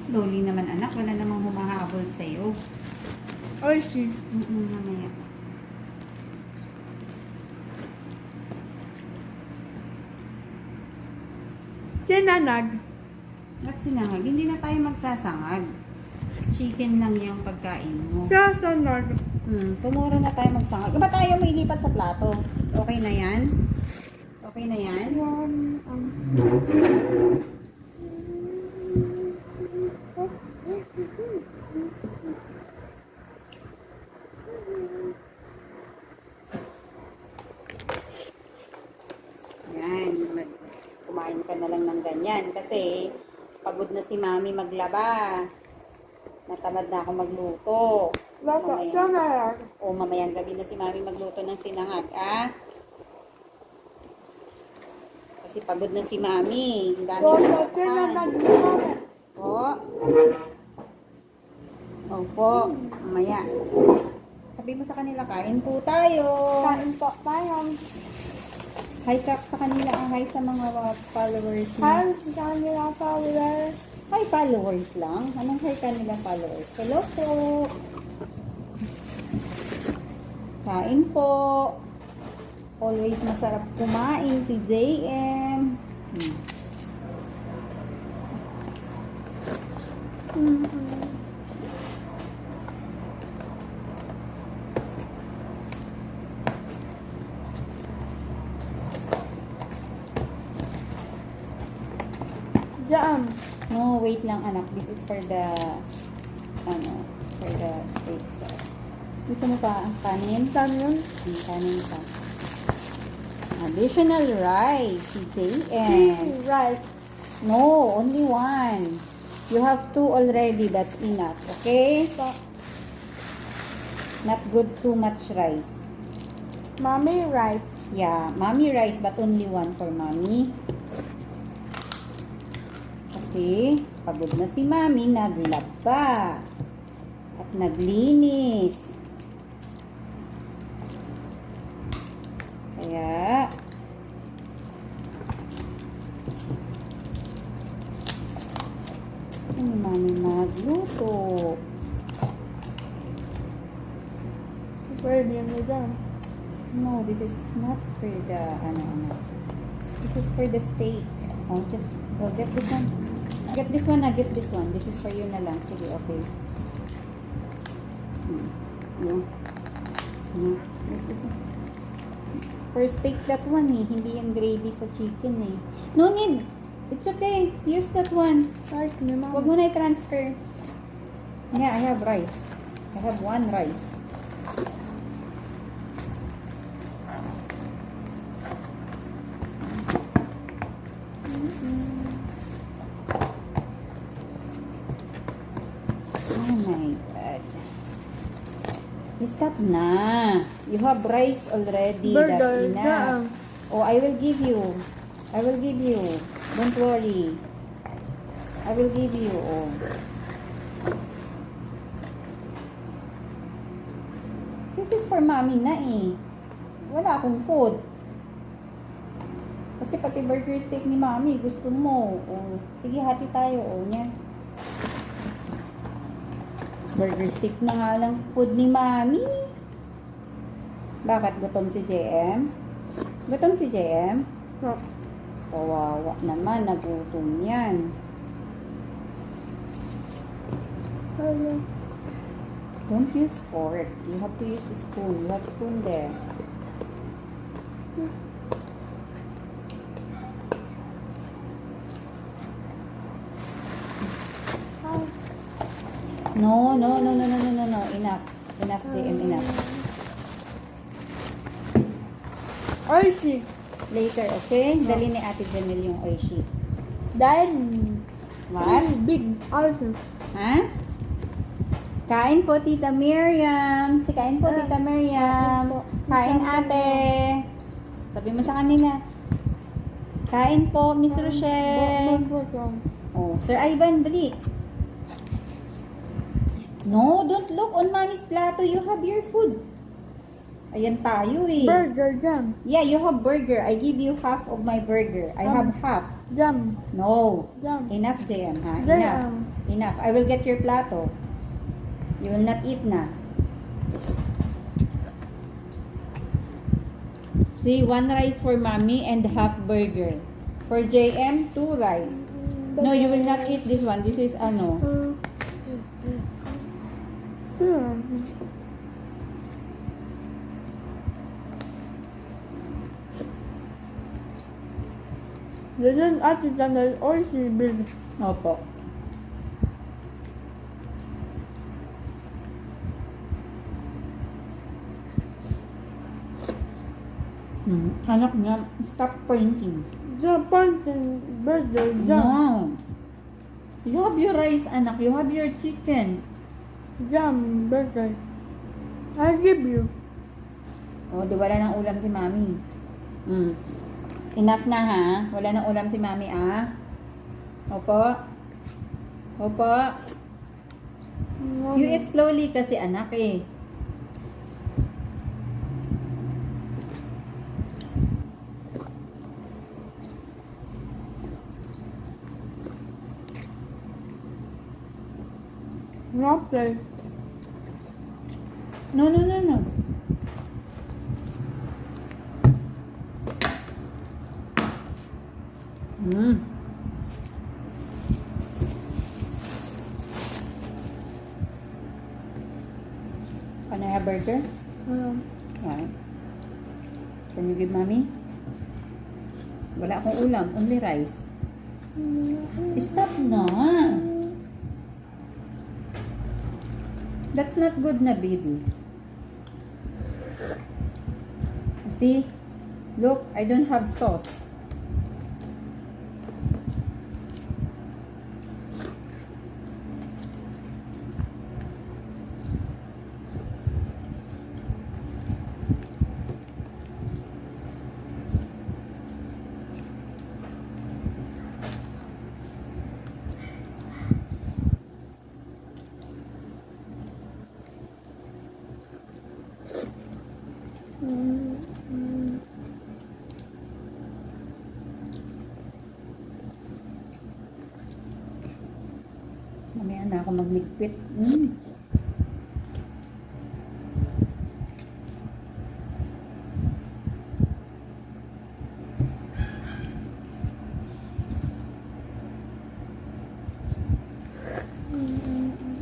Slowly naman anak, wala namang humahabol sa'yo. Oishi. Mamaya. Sinanag. Ba't sinangag? Hindi na tayo magsasangag. Chicken lang yung pagkain mo. Sinanag. Tomorrow na tayo magsangag. Ba tayo may lipat sa plato? Okay na yan? Okay na yan? Yan. Kumain ka na lang ng ganyan. Kasi pagod na si mami maglaba. Natamad na ako magluto. Sinanag. O mamayang gabi na si mami magluto ng sinangag, ah? Kasi pagod na si mami. Ang dami na Sinanag. po. Opo. Mamaya. Sabi mo sa kanila, kain po tayo. Kain po tayo. Hi ka sa kanila. Hi sa mga followers mo. Hi, kanila powder. Hi followers lang. Anong hi kanila followers? Hello po. Kain po. Always masarap kumain si JM. Jam. No, wait lang anak. This is for the for the steak sauce. Gusto mo pa ang kanin? Kanin. Kanin pa. Additional rice, si JM. Rice. No, only one. You have two already. That's enough. Okay? Not good too much rice. Mommy rice. Yeah, mommy rice but only one for mommy. Kasi pagod na si mami, naglaba at naglinis. Kaya ni mami magluto. Pwede mo dyan. No, this is not for the This is for the steak. Oh, just get this one. Get this one, get this one. This is for you na lang. Sige, okay. Here's this one. For steak that one eh. Hindi yung gravy sa chicken eh. No need. It's okay. Use that one. Rice ni Huwag Mama. mo na i-transfer. Yeah, I have rice. I have one rice. Oh my God. Stop na. You have rice already. That's Burger. enough. Oh, I will give you. I will give you. Don't worry. I will give you. Oh. This is for mommy na eh. Wala akong food. Kasi pati burger steak ni mommy, gusto mo. Oh. Sige, hati tayo. Oh, niyan. Burger steak na nga lang food ni mommy. Bakit gutom si JM? Gutom si JM? No. Kawawa naman, nagutom yan. Hello. Don't use fork. You have to use the spoon. You have spoon there. No. Enough. Enough, JM. Enough. Oishi. Later, okay? Dali ni Ate Janelle yung oishi. Then, What? big oishi. Ha? Kain po, Tita Miriam. Kain po, Tita Miriam. Kain, ate. Sabi mo sa kanila. Kain po, Miss Rochelle. Oh, Sir Ivan, dali. No, don't look on Mommy's plato. You have your food. Ayan tayo eh. Burger, jam. Yeah, you have burger. I give you half of my burger. I have half. Jam. No. Jam. Enough, JM, ha? Jam. Enough. Enough. I will get your plato. You will not eat na. See, 1 rice for mommy and half burger. For JM, 2 rice. No, you will not eat this one. This is ano. Neden açacağım o işi bil. Opo. Anak niya, stop pointing. Japan burger, jam. No. You have your rice, anak. You have your chicken. Jam, burger. I give you. Oh, di wala nang ulam si mami. Enough na ha. Wala nang ulam si mami ah. Opo. Opo. You eat slowly kasi anak eh. Okay. No, no, no, no. Can I have burger? Right. Can you give mommy? Wala akong ulam, only rice. Stop na. That's not good na, baby. See? Look, I don't have sauce. Mamaya na ako magligpit.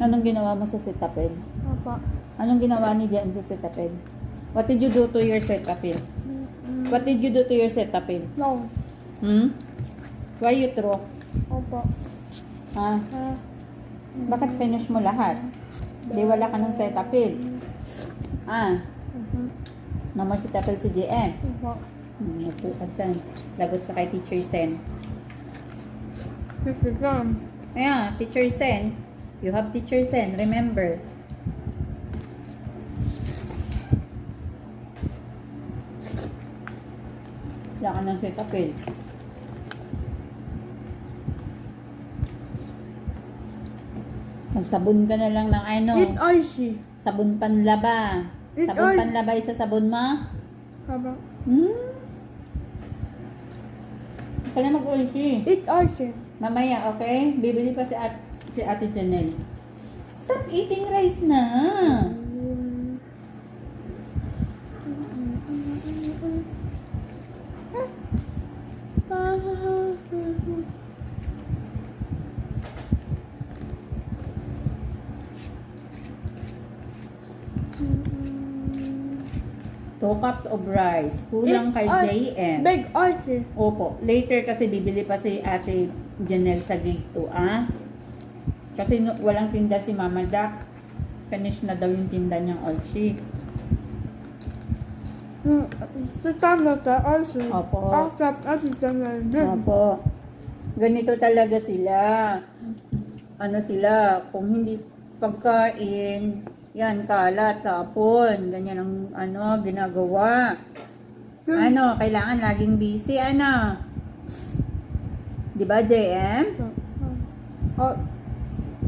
Anong ginawa mo sa Cetaphil? Apa. Anong ginawa ni Jem sa Cetaphil? What did you do to your Cetaphil? What did you do to your Cetaphil? No. Why you throw? Apa. Ha? Bakit finish mo lahat? Di wala ka ng Cetaphil. No more Cetaphil si JM. Apa. At saan? Lagot ka kay Teacher Sen. Jam. Ayan, Teacher Sen. You have Teacher Sen, remember. Wala ka ng Cetaphil. Magsabon ka na lang ng ano. Eat icy. Sabon panlaba. It Sabon all- panlaba isa sabon mo? Apa. Ka na mag-ulsi. Eat icy. Mamaya, okay? Bibili pa si Ate Janelle. Stop eating rice na. Two cups of rice. Kulang kay JM. Big icy. Opo. Later kasi bibili pa si Ate Janelle sa gate 2, ah? Kasi walang tinda si Mama Dak. Finish na daw yung tinda niyang Orchie. Tama ka icy. Opo. Accept at tama. Opo. Ganito talaga sila. Ano sila, kung hindi pagkain, yan, kalat, tapon. Ganyan ang ano, ginagawa. Ano, kailangan laging busy, ano. Di ba, JM? Oh,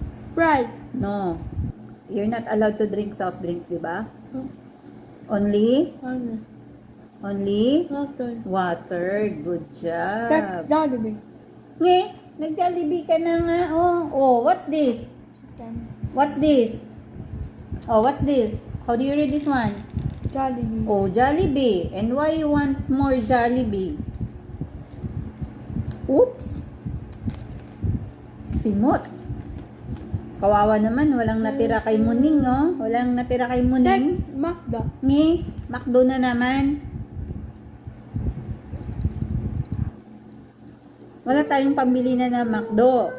Sprite. No. You're not allowed to drink soft drinks, di ba? Only? Ano? Only? Water. Water. Good job. That's Jollibee. Nge, nag-Jollibee ka na nga. Oh, oh, what's this? Chicken. What's this? Oh, what's this? How do you read this one? Jollibee. Oh, Jollibee. And why you want more Jollibee? Oops. Simot. Kawawa naman, walang natira kay Muning, oh. Walang natira kay Muning. Next, Macdo. Nge, McDo na naman. Wala tayong pambili na McDo.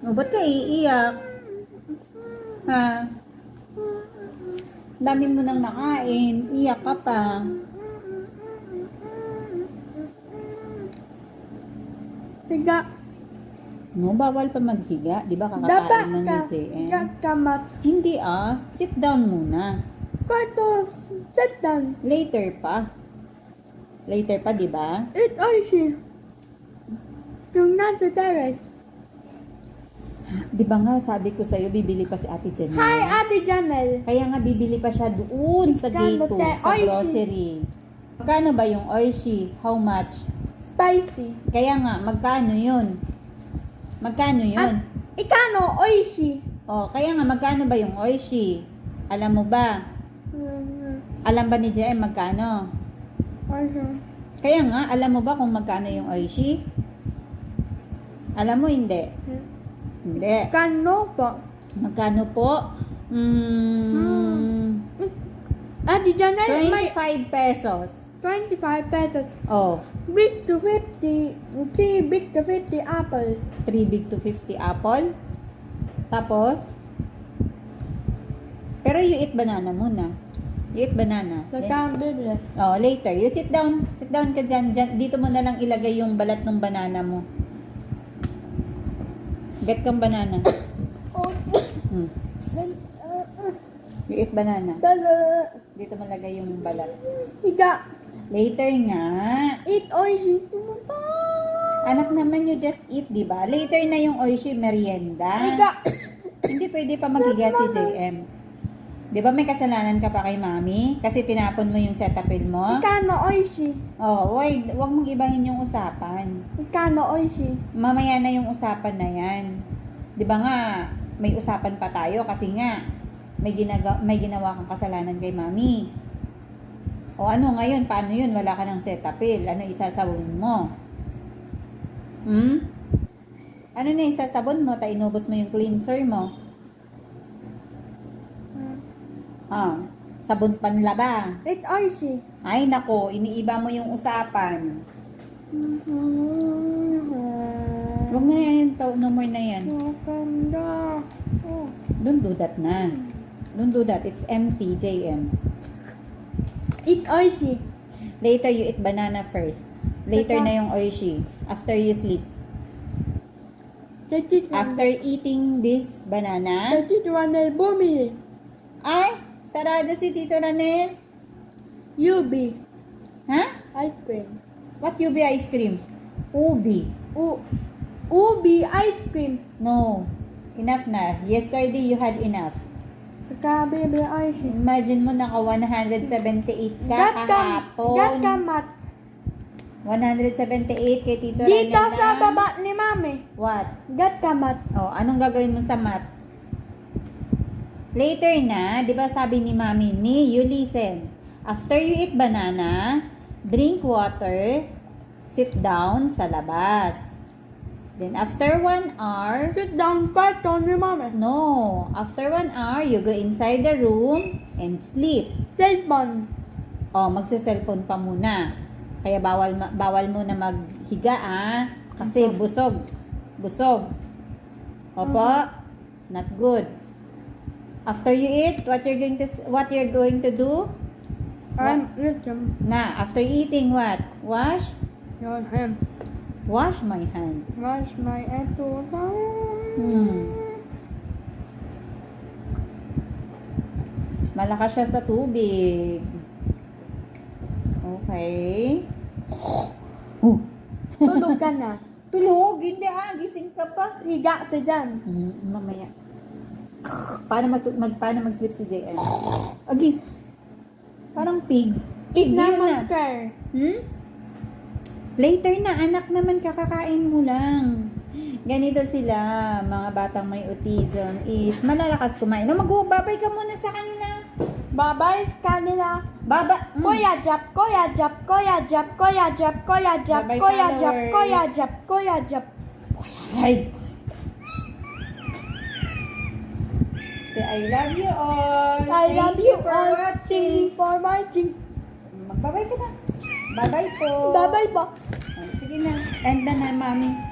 O, ba't ka iiyak? Ha? Dami mo nang nakain. Iyak ka pa. Higa. No, bawal pa maghiga. Di ba Dapat kakakain na ni ka. JM? Kakamat. Hindi ah. Sit down muna. Kwarto. Sit down. Later pa. Later pa, di ba? Eat oishi. Yung nasa terrace. Di ba nga, sabi ko sa'yo, bibili pa si Ate Janelle. Hi, Ate Janelle. Kaya nga, bibili pa siya doon sa Magkano, gate 2, te? sa Oishi. grocery. Magkano ba yung oishi? How much? Spicy. Kaya nga, magkano yun? Magkano yun? Ikano, oishi. Kaya nga, magkano ba yung oishi? Alam mo ba? Alam ba ni JM magkano? Oishi. Kaya nga, alam mo ba kung magkano yung oishi? Alam mo, hindi. Hindi. Kano po? Magkano po? Ate Janelle, may 25 pesos. 25 pesos. Oh, Big to 50. 3 big to 50 apple. 3 big to 50 apple. Tapos, pero you eat banana muna. You eat banana. Sa Then- kambili. later. You sit down. Sit down ka dyan. Dito mo na lang ilagay yung balat ng banana mo. Get kang banana. Hmm. You eat banana. Dala. Dito mo lagay yung balat. Higa. Later nga. Eat oishi. Tumuta. Anak naman, you just eat, di ba? Later na yung oishi merienda. Higa. Hindi pwede pa maghiga si JM. Di ba may kasalanan ka pa kay mami? Kasi tinapon mo yung Cetaphil mo? Ikano oishi. Oh, wag mong ibahin yung usapan. Ikano oishi. Mamaya na yung usapan na yan. Di ba nga, may usapan pa tayo kasi nga, may ginawa kang kasalanan kay mami. O ano ngayon, paano yun? Wala ka ng Cetaphil. Ano isasabon mo? Ano na isasabon mo? Inubos mo yung cleanser mo. Sabon panlaba. Eat oishi. Ay nako, iniiba mo yung usapan. Huwag mo na yan, no more na yan. Maganda. Oh. Don't do that na. Don't do that. It's empty, JM. Eat oishi. Later, you eat banana first. Later na yung oishi. After you sleep. After eating this banana. Tito Ranel bumili. Ay, sarado si Tito Ranel. Ubi. Ha? Ice cream. What UB ice cream? Ubi. Ubi ice cream. No. Enough na. Yesterday, you had enough. Saka bibili oishi. Imagine mo, naka 178 ka kahapon. Gat kamat. 178 kay Tito Dito Ranel sa lang. baba ni mami. What? Gat kamat. Oh, anong gagawin mo sa math? Later na, di ba sabi ni Mami ni, you listen. After you eat banana, drink water, sit down sa labas. Then after 1 hour, Sit down carton ni mami. no, after 1 hour, you go inside the room and sleep. Cellphone. Oh, magsa-cellphone pa muna. Kaya bawal mo na maghiga kasi busog. Busog. Opo, not good. After you eat, what you're going to do? Listen. Na, after eating what? Wash? Your hand. Wash my hand. Wash my eto. Malakas siya sa tubig. Okay. Tulog ka na. Tulog? Hindi gising ka pa. Higa ka dyan. Mamaya. Paano mag-sleep si JM? Okay. Parang pig. Pig na Yun monster. Later na, anak naman, kakakain mo lang. Ganito sila, mga batang may autism, is malalakas kumain. No, magbabay ka muna sa kanila. Bye-bye kanila. Baba. Koya Jap, Koya Jap, Koya Jap, Koya Jap, Koya Jap, Bye-bye, Koya Jap, followers. Koya Jap, Koya Jap. Ay. Say, I love you all. I love Thank you for all. watching. Thank you for watching. Magbabay ka na. Bye-bye po. Bye-bye po. Sige na. End na na, mami.